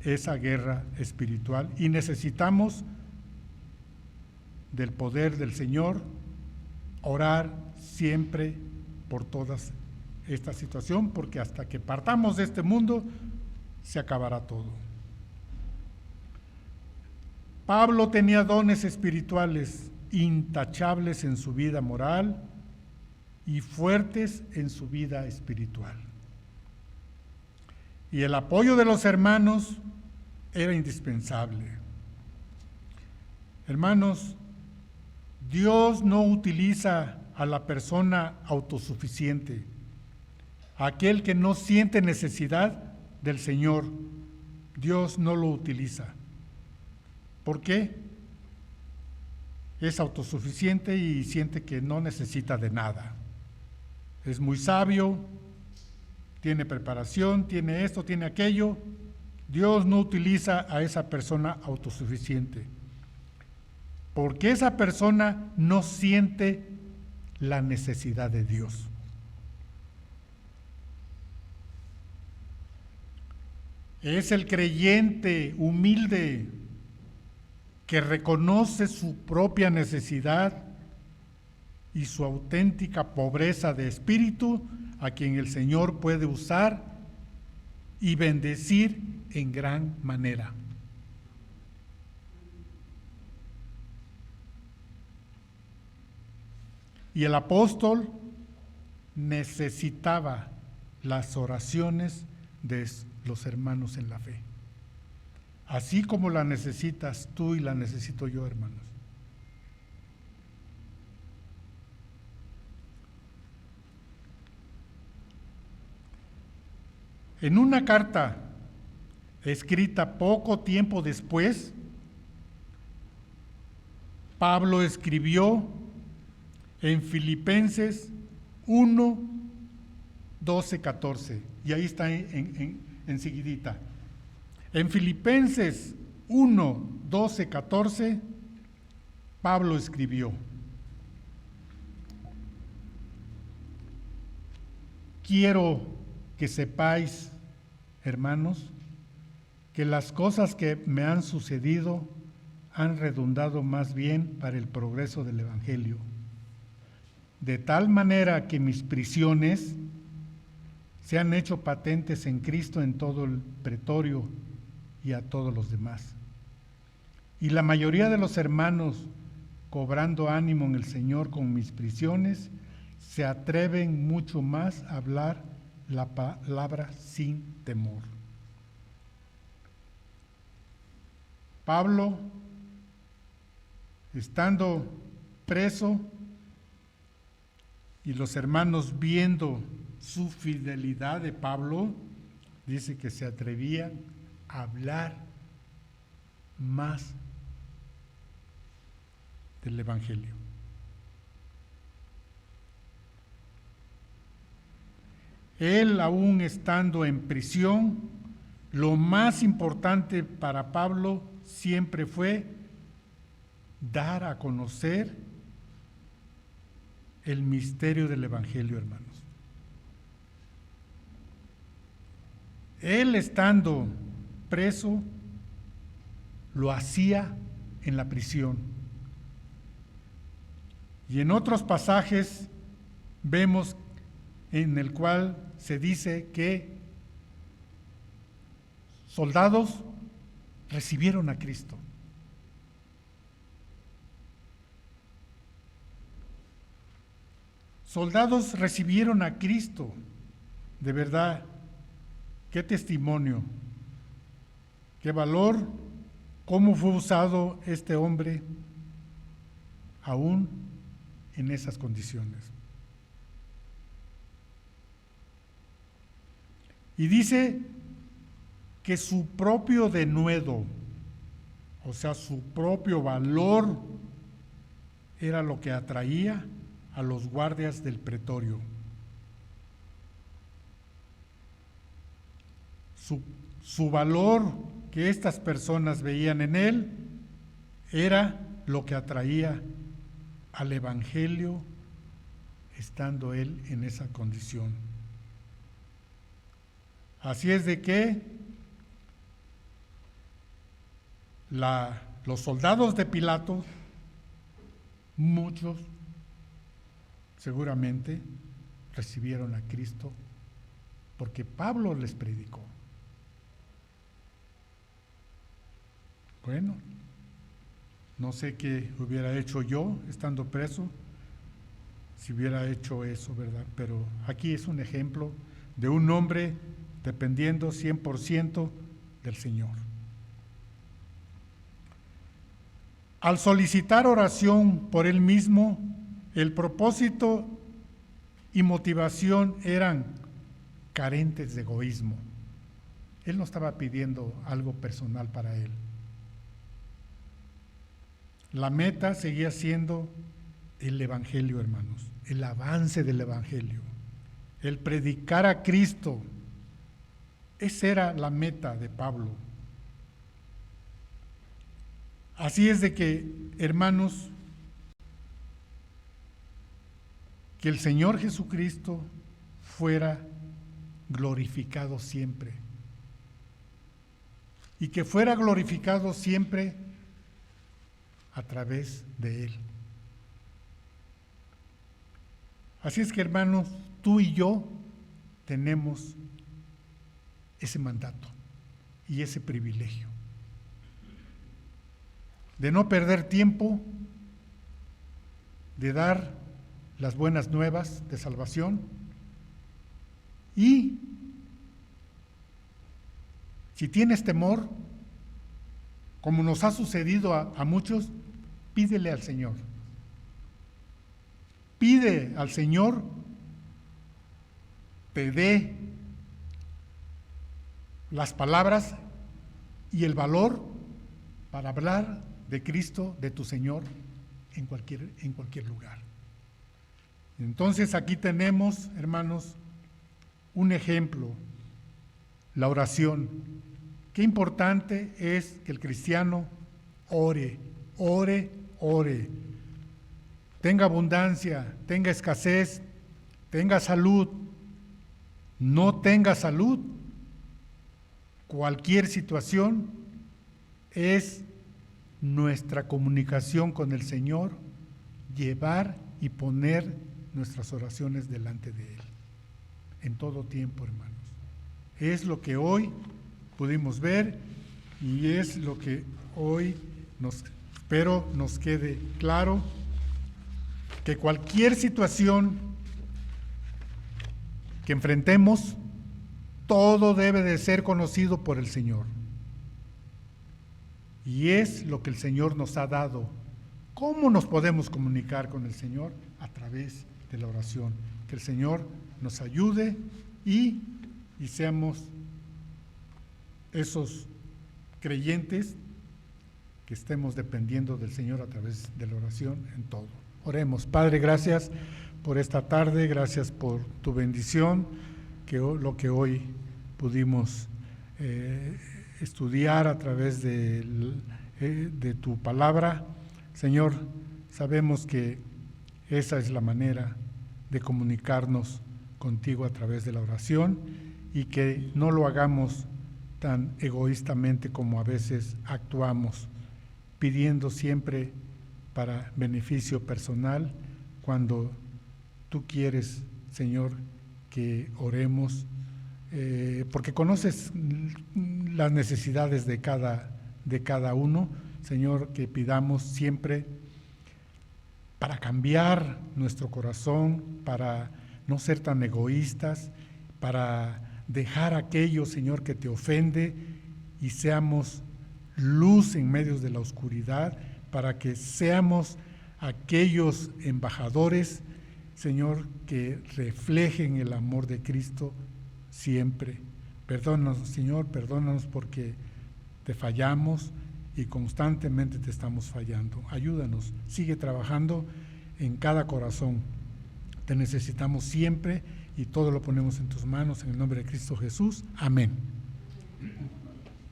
esa guerra espiritual y necesitamos del poder del Señor, orar siempre por toda esta situación, porque hasta que partamos de este mundo, se acabará todo. Pablo tenía dones espirituales intachables en su vida moral y fuertes en su vida espiritual. Y el apoyo de los hermanos era indispensable. Hermanos, Dios no utiliza a la persona autosuficiente, aquel que no siente necesidad del Señor. Dios no lo utiliza. ¿Por qué? Es autosuficiente y siente que no necesita de nada. Es muy sabio, tiene preparación, tiene esto, tiene aquello. Dios no utiliza a esa persona autosuficiente, porque esa persona no siente la necesidad de Dios. Es el creyente humilde que reconoce su propia necesidad y su auténtica pobreza de espíritu, a quien el Señor puede usar y bendecir en gran manera. Y el apóstol necesitaba las oraciones de los hermanos en la fe, así como la necesitas tú y la necesito yo, hermanos. En una carta escrita poco tiempo después, Pablo escribió en Filipenses 1, 12, 14, y ahí está enseguidita. En Filipenses 1, 12, 14, Pablo escribió: quiero que sepáis, hermanos, que las cosas que me han sucedido han redundado más bien para el progreso del Evangelio, de tal manera que mis prisiones se han hecho patentes en Cristo en todo el pretorio y a todos los demás. Y la mayoría de los hermanos, cobrando ánimo en el Señor con mis prisiones, se atreven mucho más a hablar la palabra sin temor. Pablo, estando preso, y los hermanos viendo su fidelidad de Pablo, dice que se atrevían a hablar más del Evangelio. Él, aún estando en prisión, lo más importante para Pablo siempre fue dar a conocer el misterio del Evangelio, hermanos. Él, estando preso, lo hacía en la prisión. Y en otros pasajes vemos en el cual se dice que soldados recibieron a Cristo. Soldados recibieron a Cristo. De verdad, qué testimonio, qué valor, cómo fue usado este hombre aún en esas condiciones. Y dice que su propio denuedo, o sea, su propio valor, era lo que atraía a los guardias del pretorio. su valor que estas personas veían en él era lo que atraía al Evangelio estando él en esa condición. Así es de que los soldados de Pilato, muchos seguramente recibieron a Cristo porque Pablo les predicó. Bueno, no sé qué hubiera hecho yo estando preso, si hubiera hecho eso, ¿verdad? Pero aquí es un ejemplo de un hombre dependiendo 100% del Señor. Al solicitar oración por él mismo, el propósito y motivación eran carentes de egoísmo. Él no estaba pidiendo algo personal para él. La meta seguía siendo el Evangelio, hermanos, el avance del Evangelio, el predicar a Cristo. Esa era la meta de Pablo. Así es de que, hermanos, que el Señor Jesucristo fuera glorificado siempre. Y que fuera glorificado siempre a través de Él. Así es que, hermanos, tú y yo tenemos ese mandato y ese privilegio de no perder tiempo, de dar las buenas nuevas de salvación y si tienes temor, como nos ha sucedido a muchos, pídele al Señor. Pide al Señor te dé las palabras y el valor para hablar de Cristo, de tu Señor, en cualquier lugar. Entonces aquí tenemos, hermanos, un ejemplo, la oración. Qué importante es que el cristiano ore, ore, ore. Tenga abundancia, tenga escasez, tenga salud, no tenga salud. Cualquier situación es nuestra comunicación con el Señor, llevar y poner nuestras oraciones delante de Él, en todo tiempo, hermanos. Es lo que hoy pudimos ver y es lo que hoy espero nos quede claro, que cualquier situación que enfrentemos, todo debe de ser conocido por el Señor. Y es lo que el Señor nos ha dado. ¿Cómo nos podemos comunicar con el Señor? A través de la oración. Que el Señor nos ayude y seamos esos creyentes que estemos dependiendo del Señor a través de la oración en todo. Oremos. Padre, gracias por esta tarde, gracias por tu bendición, que lo que hoy pudimos estudiar a través de tu palabra. Señor, sabemos que esa es la manera de comunicarnos contigo a través de la oración y que no lo hagamos tan egoístamente como a veces actuamos, pidiendo siempre para beneficio personal, cuando tú quieres, Señor, que oremos, porque conoces las necesidades de cada uno, Señor, que pidamos siempre para cambiar nuestro corazón, para no ser tan egoístas, para dejar aquello, Señor, que te ofende y seamos luz en medio de la oscuridad, para que seamos aquellos embajadores, Señor, que reflejen el amor de Cristo siempre. Perdónanos, Señor, perdónanos porque te fallamos y constantemente te estamos fallando. Ayúdanos, sigue trabajando en cada corazón. Te necesitamos siempre y todo lo ponemos en tus manos, en el nombre de Cristo Jesús. Amén.